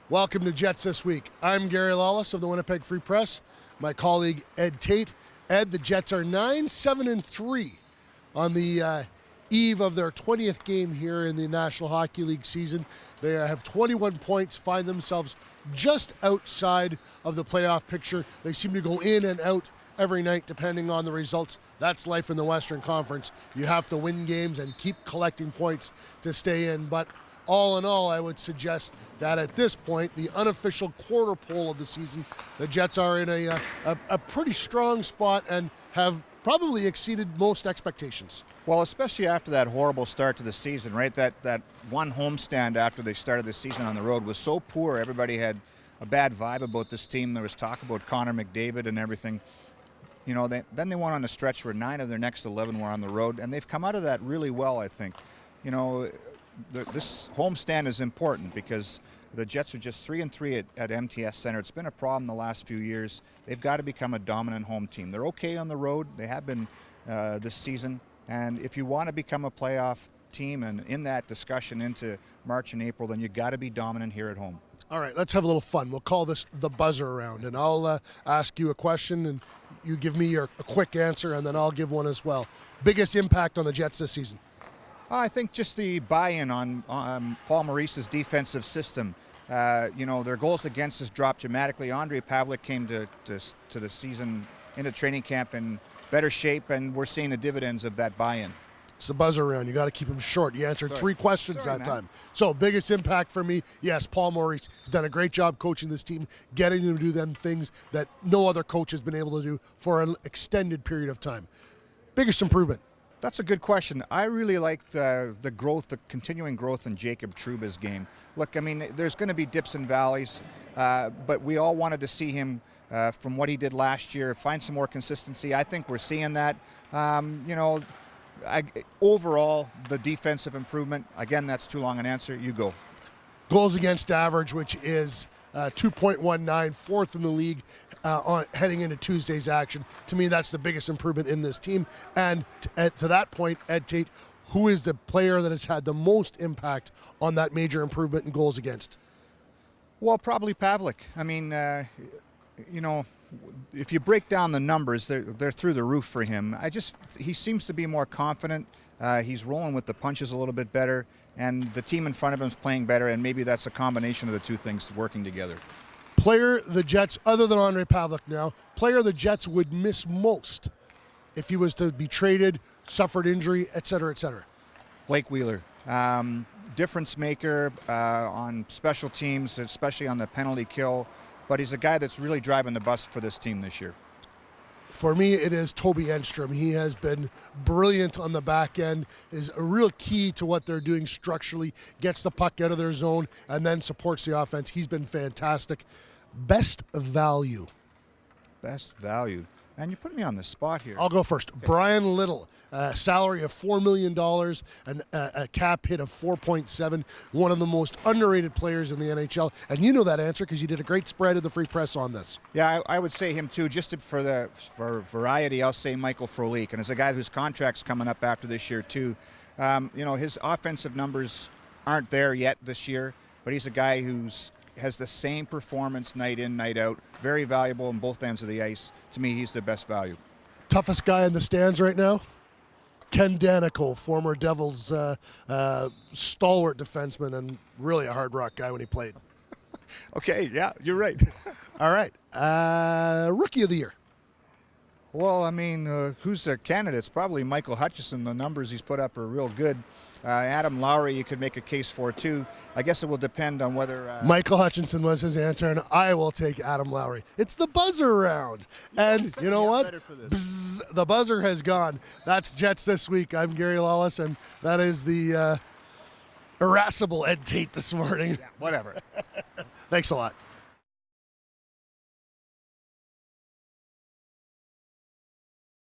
Welcome to Jets This Week. I'm Gary Lawless of the Winnipeg Free Press. My colleague Ed Tait. Ed, the Jets are 9-7-3 on the eve of their 20th game here in the National Hockey League season. They have 21 points, find themselves just outside of the playoff picture. They seem to go in and out every night depending on the results. That's life in the Western Conference. You have to win games and keep collecting points to stay in, but all in all, I would suggest that at this point, the unofficial quarter pole of the season, the Jets are in a pretty strong spot and have probably exceeded most expectations. Well, especially after that horrible start to the season, right? That one homestand after they started the season on the road was so poor. Everybody had a bad vibe about this team. There was talk about Connor McDavid and everything. You know, then they went on a stretch where 9 of their next 11 were on the road, and they've come out of that really well, I think. You know, this homestand is important because the Jets are just 3-3 at MTS Center. It's been a problem the last few years. They've got to become a dominant home team. They're okay on the road. They have been this season. And if you want to become a playoff team and in that discussion into March and April, then you got to be dominant here at home. All right, let's have a little fun. We'll call this the buzzer round, and I'll ask you a question, and you give me a quick answer, and then I'll give one as well. Biggest impact on the Jets this season? I think just the buy-in on Paul Maurice's defensive system. You know, their goals against has dropped dramatically. Ondrej Pavelec came to the season into training camp in better shape, and we're seeing the dividends of that buy-in. It's the buzzer round. You got to keep them short. You answered 3 questions that time. So biggest impact for me, yes, Paul Maurice. He's done a great job coaching this team, getting them to do them things that no other coach has been able to do for an extended period of time. Biggest improvement? That's a good question. I really like the growth, the continuing growth in Jacob Trouba's game. Look, I mean, there's going to be dips and valleys, but we all wanted to see him from what he did last year, find some more consistency. I think we're seeing that. You know, overall, the defensive improvement, again, that's too long an answer. You go. Goals against average, which is 2.19, fourth in the league heading into Tuesday's action. To me, that's the biggest improvement in this team. And to that point, Ed Tait, who is the player that has had the most impact on that major improvement in goals against? Well, probably Pavelec. I mean, you know, if you break down the numbers, they're through the roof for him. He seems to be more confident. He's rolling with the punches a little bit better, and the team in front of him is playing better, and maybe that's a combination of the two things working together. Player the Jets, other than Ondrej Pavelec now, player the Jets would miss most if he was to be traded, suffered injury, et cetera, et cetera. Blake Wheeler. Difference maker on special teams, especially on the penalty kill, but he's a guy that's really driving the bus for this team this year. For me, it is Toby Enstrom. He has been brilliant on the back end, is a real key to what they're doing structurally, gets the puck out of their zone, and then supports the offense. He's been fantastic. Best value. Best value. Man, you put me on the spot here. I'll go first. Okay. Brian Little, salary of $4 million and a cap hit of 4.7. One of the most underrated players in the NHL. And you know that answer because you did a great spread of the Free Press on this. Yeah, I would say him too. Just for variety, I'll say Michael Frolik. And as a guy whose contract's coming up after this year too, you know, his offensive numbers aren't there yet this year, but he's a guy has the same performance night in, night out. Very valuable on both ends of the ice. To me, he's the best value. Toughest guy in the stands right now? Ken Danico, former Devils stalwart defenseman and really a hard rock guy when he played. Okay, yeah, you're right. All right. Rookie of the year. Well, I mean, who's a candidate? It's probably Michael Hutchison. The numbers he's put up are real good. Adam Lowry, you could make a case for too. I guess it will depend on whether Michael Hutchinson was his answer, and I will take Adam Lowry. It's the buzzer round, and you know what? Bzz, the buzzer has gone. That's Jets This Week. I'm Gary Lawless, and that is the irascible Ed Tait this morning. Yeah, whatever. Thanks a lot.